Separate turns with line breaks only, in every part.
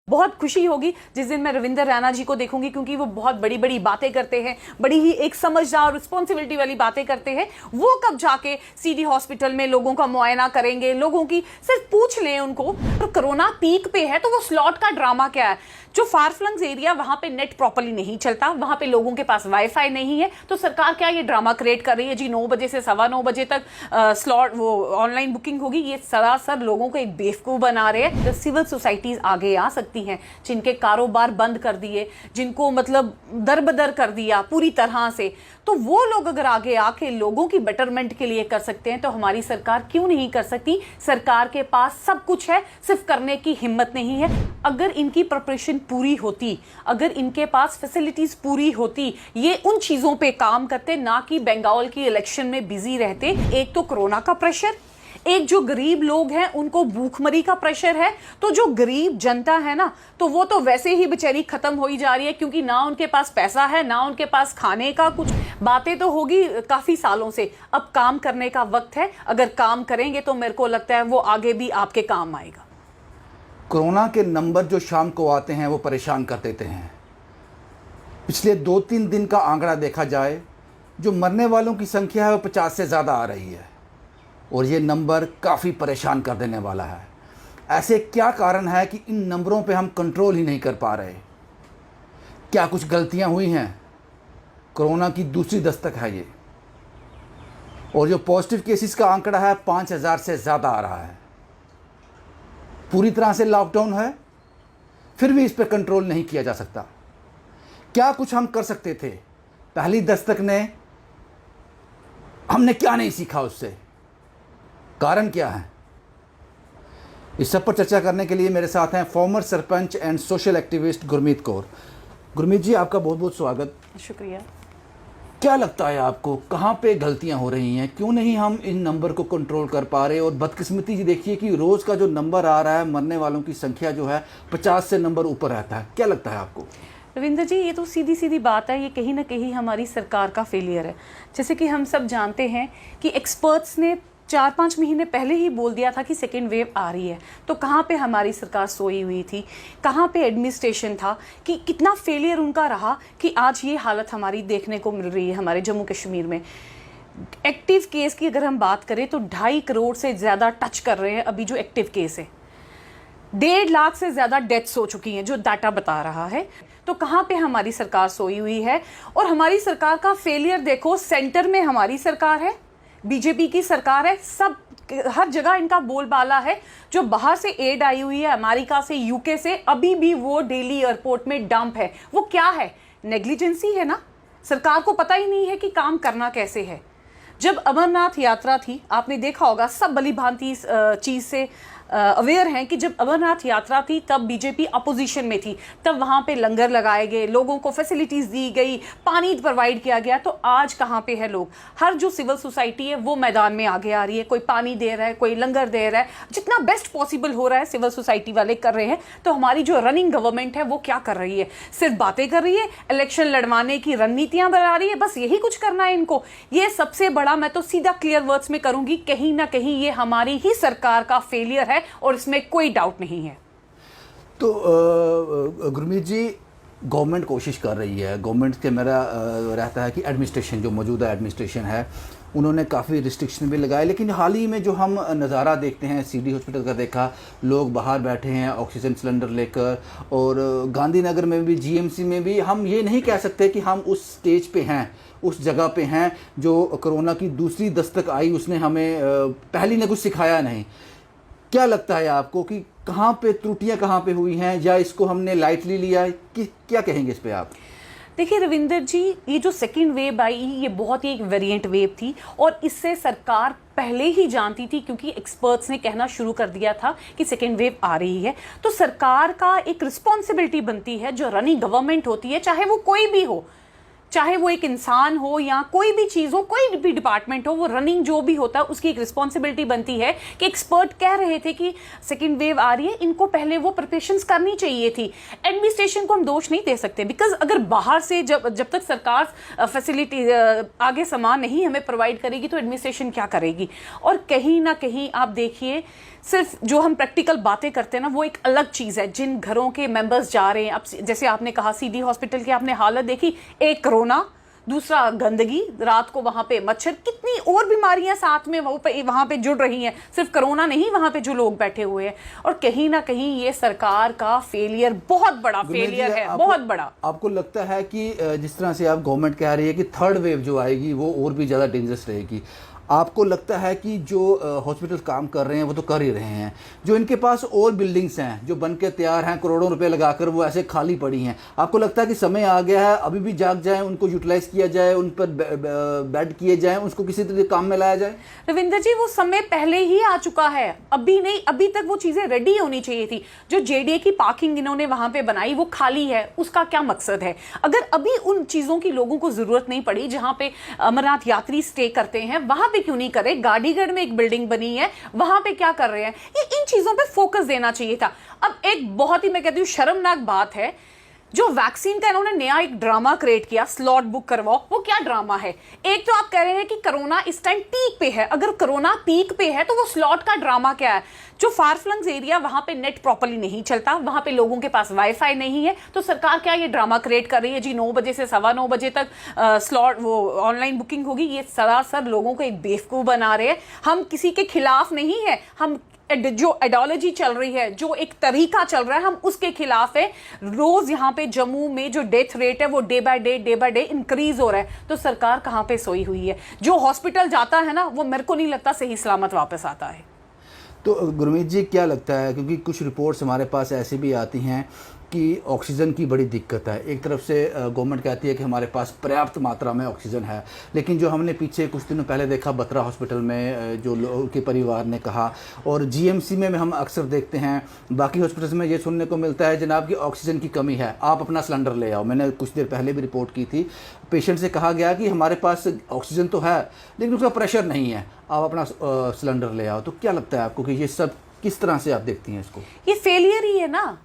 बहुत खुशी होगी जिस दिन मैं रविंदर रैना जी को देखूंगी, क्योंकि वो बहुत बड़ी बड़ी बातें करते हैं, बड़ी ही एक समझदार रिस्पॉन्सिबिलिटी वाली बातें करते हैं। वो कब जाके सीडी हॉस्पिटल में लोगों का मुआयना करेंगे, लोगों की सिर्फ पूछ लें उनको। तो कोरोना पीक पे है तो वो स्लॉट का ड्रामा क्या है? जो फार फ्लंग्स एरिया, वहां पे नेट प्रॉपर्ली नहीं चलता, वहां पे लोगों के पास वाईफाई नहीं है, तो सरकार क्या ये ड्रामा क्रिएट कर रही है जी 9 बजे से 9:15 बजे तक स्लॉट वो ऑनलाइन बुकिंग होगी? ये सरासर लोगों को एक बेवकूफ बना रहे हैं। सिविल सोसाइटीज आगे आ सकती हैं, जिनके कारोबार बंद कर दिए, जिनको मतलब दरबदर कर दिया पूरी तरह से, तो वो लोग अगर आगे आके लोगों की बेटरमेंट के लिए कर सकते हैं तो हमारी सरकार क्यों नहीं कर सकती? सरकार के पास सब कुछ है, सिर्फ करने की हिम्मत नहीं है। अगर इनकी प्रिपरेशन पूरी होती, अगर इनके पास फैसिलिटीज पूरी होती, ये उन चीजों पे काम करते, ना कि बंगाल की इलेक्शन में बिजी रहते। एक तो कोरोना का प्रेशर, एक जो गरीब लोग हैं उनको भूखमरी का प्रेशर है, तो जो गरीब जनता है ना, तो वो तो वैसे ही बेचारी खत्म हो ही जा रही है, क्योंकि ना उनके पास पैसा है, ना उनके पास खाने का कुछ। बातें तो होगी काफी सालों से, अब काम करने का वक्त है। अगर काम करेंगे तो मेरे को लगता है वो आगे भी आपके काम आएगा।
कोरोना के नंबर जो शाम को आते हैं वो परेशान कर देते हैं। पिछले 2-3 दिन का आंकड़ा देखा जाए, जो मरने वालों की संख्या है वो 50 से ज़्यादा आ रही है, और ये नंबर काफ़ी परेशान कर देने वाला है। ऐसे क्या कारण है कि इन नंबरों पे हम कंट्रोल ही नहीं कर पा रहे? क्या कुछ गलतियां हुई हैं? कोरोना की दूसरी दस्तक है ये, और जो पॉजिटिव केसेस का आंकड़ा है 5000 से ज़्यादा आ रहा है। पूरी तरह से लॉकडाउन है, फिर भी इस पर कंट्रोल नहीं किया जा सकता। क्या कुछ हम कर सकते थे? पहली दस्तक ने हमने क्या नहीं सीखा उससे? कारण क्या है? इस सब पर चर्चा करने के लिए मेरे साथ हैं former sarpanch and social activist Gurmeet Kaur. Gurmeet ji, आपका बहुत बहुत स्वागत।
शुक्रिया।
क्या लगता है आपको, कहाँ पे गलतियां हो रही हैं? क्यों नहीं हम इन नंबर को कंट्रोल कर पा रहे? और बदकिस्मती जी देखिए कि रोज़ का जो नंबर आ रहा है, मरने वालों की संख्या जो है 50 से नंबर ऊपर रहता है। क्या लगता है आपको?
रविंदर जी, ये तो सीधी सीधी बात है, ये कहीं ना कहीं हमारी सरकार का फेलियर है। जैसे कि हम सब जानते हैं कि एक्सपर्ट्स ने 4-5 महीने पहले ही बोल दिया था कि सेकेंड वेव आ रही है, तो कहाँ पे हमारी सरकार सोई हुई थी? कहाँ पे एडमिनिस्ट्रेशन था? कि कितना फेलियर उनका रहा कि आज ये हालत हमारी देखने को मिल रही है हमारे जम्मू कश्मीर में। एक्टिव केस की अगर हम बात करें तो 2.5 करोड़ से ज़्यादा टच कर रहे हैं अभी जो एक्टिव केस है। 1.5 लाख से ज़्यादा डेथ्स हो चुकी हैं, जो डाटा बता रहा है। तो कहाँ पे हमारी सरकार सोई हुई है? और हमारी सरकार का फेलियर देखो, सेंटर में हमारी सरकार है, बीजेपी की सरकार है, सब हर जगह इनका बोलबाला है। जो बाहर से एड आई हुई है, अमेरिका से, यूके से, अभी भी वो दिल्ली एयरपोर्ट में डंप है। वो क्या है? नेग्लिजेंसी है ना। सरकार को पता ही नहीं है कि काम करना कैसे है। जब अमरनाथ यात्रा थी, आपने देखा होगा, सब भली भांति इस चीज से अवेयर हैं कि जब अमरनाथ यात्रा थी तब बीजेपी अपोजिशन में थी, तब वहां पे लंगर लगाए गए, लोगों को फैसिलिटीज दी गई, पानी प्रोवाइड किया गया। तो आज कहां पे है लोग? हर जो सिविल सोसाइटी है वो मैदान में आगे आ रही है, कोई पानी दे रहा है, कोई लंगर दे रहा है, जितना बेस्ट पॉसिबल हो रहा है सिविल सोसाइटी वाले कर रहे हैं। तो हमारी जो रनिंग गवर्नमेंट है वो क्या कर रही है? सिर्फ बातें कर रही है, इलेक्शन लड़वाने की रणनीतियां बना रही है, बस यही कुछ करना है इनको। ये सबसे बड़ा, मैं तो सीधा क्लियर वर्ड्स में करूंगी, कहीं ना कहीं ये हमारी ही सरकार का फेलियर है, और इसमें कोई डाउट नहीं है।
तो गुरमीत जी, गवर्नमेंट कोशिश कर रही है, गवर्नमेंट के मेरा रहता है कि एडमिनिस्ट्रेशन, जो मौजूदा एडमिनिस्ट्रेशन है, उन्होंने काफ़ी रिस्ट्रिक्शन भी लगाए। लेकिन हाल ही में जो हम नज़ारा देखते हैं, सीडी हॉस्पिटल का देखा, लोग बाहर बैठे हैं ऑक्सीजन सिलेंडर लेकर, और गांधीनगर में भी, जीएमसी में भी, हम ये नहीं कह सकते कि हम उस स्टेज पे हैं, उस जगह पे हैं जो कोरोना की दूसरी दस्तक आई उसने हमें पहली ने कुछ सिखाया नहीं। क्या लगता है आपको कि कहाँ पे त्रुटियां कहाँ पे हुई हैं, या इसको हमने लाइटली लिया है? कि क्या कहेंगे इस पे आप?
देखिए रविंदर जी, ये जो सेकेंड वेव आई, ये बहुत ही एक वेरिएंट वेव थी, और इससे सरकार पहले ही जानती थी, क्योंकि एक्सपर्ट्स ने कहना शुरू कर दिया था कि सेकेंड वेव आ रही है। तो सरकार का एक रिस्पॉन्सिबिलिटी बनती है, जो रनिंग गवर्नमेंट होती है, चाहे वो कोई भी हो, चाहे वो एक इंसान हो या कोई भी चीज हो, कोई भी डिपार्टमेंट हो, वो रनिंग जो भी होता है उसकी एक रिस्पॉन्सिबिलिटी बनती है कि एक्सपर्ट कह रहे थे कि सेकेंड वेव आ रही है, इनको पहले वो प्रिपरेशंस करनी चाहिए थी। एडमिनिस्ट्रेशन को हम दोष नहीं दे सकते, बिकॉज अगर बाहर से जब तक सरकार फैसिलिटी आगे सामान नहीं हमें प्रोवाइड करेगी तो एडमिनिस्ट्रेशन क्या करेगी? और कहीं ना कहीं आप देखिए, सिर्फ जो हम प्रैक्टिकल बातें करते हैं ना, वो एक अलग चीज़ है। जिन घरों के मेंबर्स जा रहे हैं, अब जैसे आपने कहा सीधी हॉस्पिटल की आपने हालत देखी, एक कोरोना, दूसरा गंदगी, रात को वहां पे मच्छर, कितनी और बीमारियां साथ में वहां पे जुड़ रही हैं। सिर्फ कोरोना नहीं, वहां पे जो लोग बैठे हुए हैं। और कहीं ना कहीं ये सरकार का फेलियर, बहुत बड़ा फेलियर है, बहुत बड़ा।
आपको लगता है कि जिस तरह से आप गवर्नमेंट कह रही है कि थर्ड वेव जो आएगी वो और भी ज़्यादा डेंजरस रहेगी, आपको लगता है कि जो हॉस्पिटल काम कर रहे हैं वो तो कर ही रहे हैं, जो इनके पास और बिल्डिंग्स हैं जो बन के तैयार हैं, करोड़ों रुपए लगाकर वो ऐसे खाली पड़ी हैं, आपको लगता है कि समय आ गया है अभी भी जाग जाए, उनको यूटिलाइज किया जाए, उन पर बेड किए जाएं, उसको किसी तरह काम में लाया जाए?
रविंदर जी, वो समय पहले ही आ चुका है, अभी नहीं, अभी तक वो चीजें रेडी होनी चाहिए थी। जो जेडीए की पार्किंग इन्होंने वहां पे बनाई वो खाली है, उसका क्या मकसद है? अगर अभी उन चीजों की लोगों को जरूरत नहीं पड़ी जहां पे अमरनाथ यात्री स्टे करते हैं, वहां पे क्यों नहीं करे? गाड़ीगढ़ में एक बिल्डिंग बनी है, वहां पे क्या कर रहे हैं? ये इन चीजों पे फोकस देना चाहिए था। अब एक बहुत ही, मैं कहती हूँ, शर्मनाक बात है, जो वैक्सीन का इन्होंने नया एक ड्रामा क्रिएट किया, स्लॉट बुक करवाओ। वो क्या ड्रामा है? एक तो आप कह रहे हैं कि कोरोना इस टाइम पीक पे है, अगर कोरोना पीक पे है तो वो स्लॉट का ड्रामा क्या है? जो फार फ्लंग्स एरिया, वहां पे नेट प्रॉपर्ली नहीं चलता, वहां पे लोगों के पास वाईफाई नहीं है, तो सरकार क्या ये ड्रामा क्रिएट कर रही है जी 9 बजे से 9:15 बजे तक स्लॉट वो ऑनलाइन बुकिंग होगी? ये सरासर लोगों को एक बेवकूफ बना रहे हैं। हम किसी के खिलाफ नहीं है, हम जो आइडियोलॉजी चल रही है, जो एक तरीका चल रहा है, हम उसके खिलाफ है। रोज यहाँ पे जम्मू में जो डेथ रेट है वो डे बाय डे इंक्रीज हो रहा है। तो सरकार कहाँ पे सोई हुई है? जो हॉस्पिटल जाता है ना, वो मेरे को नहीं लगता सही सलामत वापस आता है।
तो गुरमीत जी, क्या लगता है, क्योंकि कुछ रिपोर्ट्स हमारे पास ऐसी भी आती हैं कि ऑक्सीजन की बड़ी दिक्कत है। एक तरफ से गवर्नमेंट कहती है कि हमारे पास पर्याप्त मात्रा में ऑक्सीजन है, लेकिन जो हमने पीछे कुछ दिनों पहले देखा बत्रा हॉस्पिटल में, जो लोगों के परिवार ने कहा, और जीएमसी में हम अक्सर देखते हैं, बाकी हॉस्पिटल्स में ये सुनने को मिलता है जनाब कि ऑक्सीजन की कमी है, आप अपना सिलेंडर ले आओ। मैंने कुछ देर पहले भी रिपोर्ट की थी, पेशेंट से कहा गया कि हमारे पास ऑक्सीजन तो है लेकिन उसका प्रेशर नहीं है, आप अपना सिलेंडर ले आओ। तो क्या लगता है आपको कि ये सब किस तरह से आप देखती हैं इसको?
ये फेलियर ही है ना।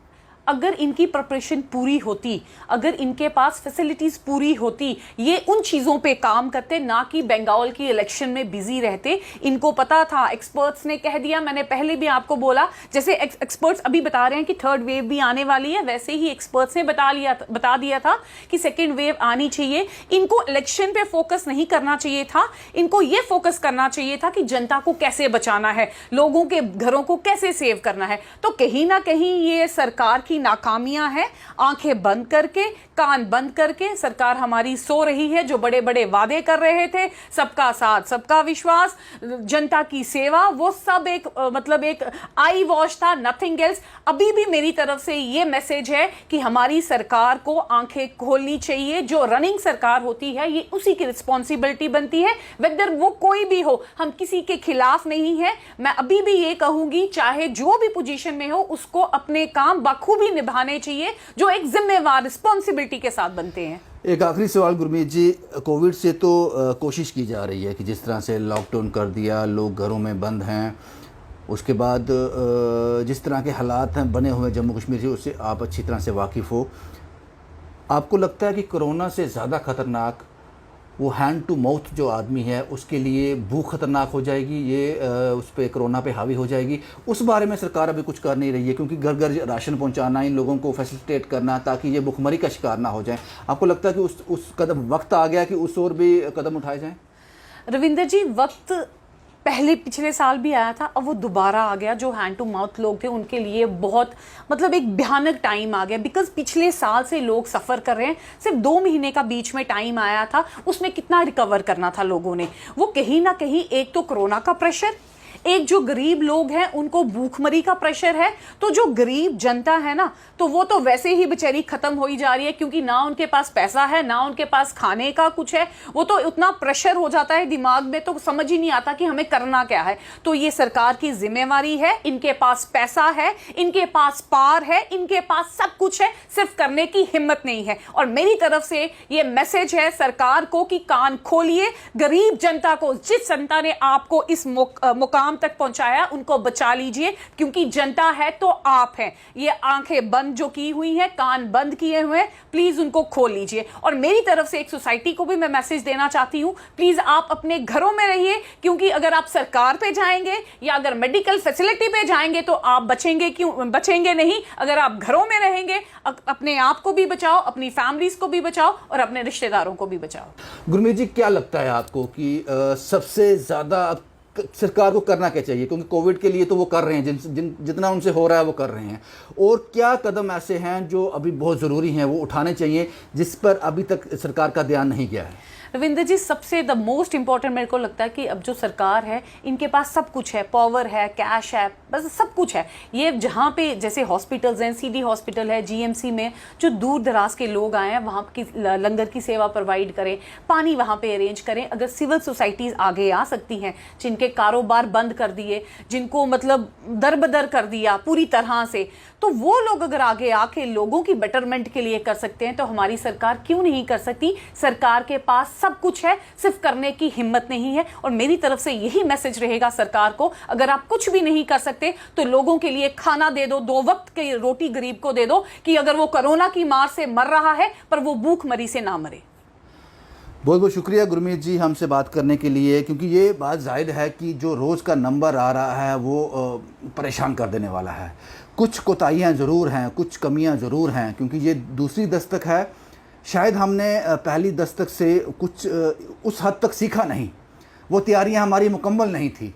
अगर इनकी प्रिपरेशन पूरी होती, अगर इनके पास फैसिलिटीज पूरी होती, ये उन चीजों पे काम करते, ना कि बंगाल की इलेक्शन में बिजी रहते। इनको पता था, एक्सपर्ट्स ने कह दिया, मैंने पहले भी आपको बोला, जैसे एक्सपर्ट्स अभी बता रहे हैं कि थर्ड वेव भी आने वाली है, वैसे ही एक्सपर्ट्स ने बता दिया था कि सेकेंड वेव आनी चाहिए। इनको इलेक्शन पे फोकस नहीं करना चाहिए था, इनको ये फोकस करना चाहिए था कि जनता को कैसे बचाना है, लोगों के घरों को कैसे सेव करना है। तो कहीं ना कहीं ये सरकार की नाकामियां हैं। आंखें बंद करके, कान बंद करके सरकार हमारी सो रही है। जो बड़े बड़े वादे कर रहे थे, सबका साथ सबका विश्वास, जनता की सेवा, वो सब एक मतलब एक आई वॉश था, नथिंग एल्स। अभी भी मेरी तरफ से ये मैसेज है कि हमारी सरकार को आंखें खोलनी चाहिए। जो रनिंग सरकार होती है, ये उसी की रिस्पॉन्सिबिलिटी बनती है, वेदर वो कोई भी हो। हम किसी के खिलाफ नहीं है। मैं अभी भी ये कहूंगी, चाहे जो भी पोजीशन में हो, उसको अपने काम बखूबी निभाने चाहिए, जो एक जिम्मेवार रिस्पॉन्सिबिलिटी के साथ बनते हैं।
एक आखिरी सवाल गुरमीत जी, कोविड से तो कोशिश की जा रही है कि जिस तरह से लॉकडाउन कर दिया, लोग घरों में बंद हैं, उसके बाद जिस तरह के हालात हैं बने हुए जम्मू कश्मीर से, उससे आप अच्छी तरह से वाकिफ़ हो। आपको लगता है कि कोरोना से ज़्यादा ख़तरनाक वो हैंड टू माउथ जो आदमी है, उसके लिए भूख खतरनाक हो जाएगी, ये उस पर कोरोना पे हावी हो जाएगी? उस बारे में सरकार अभी कुछ कर नहीं रही है, क्योंकि घर घर राशन पहुंचाना, इन लोगों को फैसिलिटेट करना ताकि ये भुखमरी का शिकार ना हो जाए। आपको लगता है कि उस कदम वक्त आ गया कि उस और भी कदम उठाए जाएं?
रविंदर जी, वक्त पहले पिछले साल भी आया था, अब वो दोबारा आ गया। जो हैंड टू माउथ लोग थे उनके लिए बहुत मतलब एक भयानक टाइम आ गया, बिकॉज पिछले साल से लोग सफ़र कर रहे हैं। सिर्फ 2 महीने का बीच में टाइम आया था, उसमें कितना रिकवर करना था लोगों ने। वो कहीं ना कहीं एक तो कोरोना का प्रेशर, एक जो गरीब लोग हैं उनको भूखमरी का प्रेशर है। तो जो गरीब जनता है ना, तो वो तो वैसे ही बेचारी खत्म हो ही जा रही है, क्योंकि ना उनके पास पैसा है, ना उनके पास खाने का कुछ है। वो तो उतना प्रेशर हो जाता है दिमाग में, तो समझ ही नहीं आता कि हमें करना क्या है। तो ये सरकार की जिम्मेवारी है। इनके पास पैसा है, इनके पास पार है, इनके पास सब कुछ है, सिर्फ करने की हिम्मत नहीं है। और मेरी तरफ से ये मैसेज है सरकार को कि कान खोलिए। गरीब जनता को, जिस जनता ने आपको इस मुकाम आवाम तक पहुंचाया, उनको बचा लीजिए, क्योंकि जनता है तो आप हैं। ये आंखें बंद जो की हुई हैं, कान बंद किए हुए हैं, प्लीज उनको खोल लीजिए। और मेरी तरफ से एक सोसाइटी को भी मैं मैसेज देना चाहती हूं, प्लीज आप अपने घरों में रहिए, क्योंकि अगर आप सरकार पे जाएंगे या अगर मेडिकल फैसिलिटी पे जाएंगे तो आप बचेंगे नहीं। अगर आप घरों में रहेंगे, अपने आप को भी बचाओ, अपनी फैमिलीज को भी बचाओ और अपने रिश्तेदारों को भी बचाओ।
गुरमीत जी, क्या लगता है आपको कि सबसे ज़्यादा सरकार को करना क्या चाहिए? क्योंकि कोविड के लिए तो वो कर रहे हैं, जितना उनसे हो रहा है वो कर रहे हैं, और क्या कदम ऐसे हैं जो अभी बहुत ज़रूरी हैं वो उठाने चाहिए, जिस पर अभी तक सरकार का ध्यान नहीं गया है?
रविंद्र जी, सबसे द मोस्ट इंपॉर्टेंट मेरे को लगता है कि अब जो सरकार है, इनके पास सब कुछ है, पावर है, कैश है, बस सब कुछ है। ये जहाँ पे जैसे हॉस्पिटल्स हैं, सीडी हॉस्पिटल है, जीएमसी में जो दूर दराज के लोग आए हैं वहाँ की लंगर की सेवा प्रोवाइड करें, पानी वहाँ पे अरेंज करें। अगर सिविल सोसाइटीज़ आगे आ सकती हैं, जिनके कारोबार बंद कर दिए, जिनको मतलब दरबदर कर दिया पूरी तरह से, तो वो लोग अगर आगे आके लोगों की बेटरमेंट के लिए कर सकते हैं तो हमारी सरकार क्यों नहीं कर सकती? सरकार के पास सब कुछ है, सिर्फ करने की हिम्मत नहीं है। और मेरी तरफ से यही मैसेज रहेगा सरकार को, अगर आप कुछ भी नहीं कर सकते तो लोगों के लिए खाना दे दो, 2 वक्त की रोटी गरीब को दे दो, कि अगर वो कोरोना की मार से मर रहा है पर वो भूखमरी से ना मरे।
बहुत बहुत शुक्रिया गुरमीत जी हमसे बात करने के लिए, क्योंकि ये बात जाहिर है कि जो रोज़ का नंबर आ रहा है वो परेशान कर देने वाला है। कुछ कोताहियाँ ज़रूर हैं, कुछ कमियाँ ज़रूर हैं, क्योंकि ये दूसरी दस्तक है। शायद हमने पहली दस्तक से कुछ उस हद तक सीखा नहीं, वो तैयारियां हमारी मुकम्मल नहीं थी।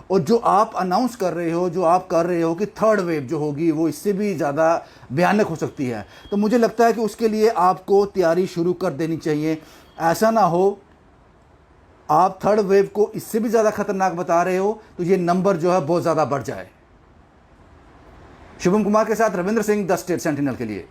और जो आप अनाउंस कर रहे हो, जो आप कर रहे हो कि थर्ड वेव जो होगी वो इससे भी ज़्यादा भयानक हो सकती है, तो मुझे लगता है कि उसके लिए आपको तैयारी शुरू कर देनी चाहिए। ऐसा ना हो आप थर्ड वेव को इससे भी ज़्यादा ख़तरनाक बता रहे हो तो ये नंबर जो है बहुत ज़्यादा बढ़ जाए। शुभम कुमार के साथ Ravindra Singh, the state sentinel के लिए।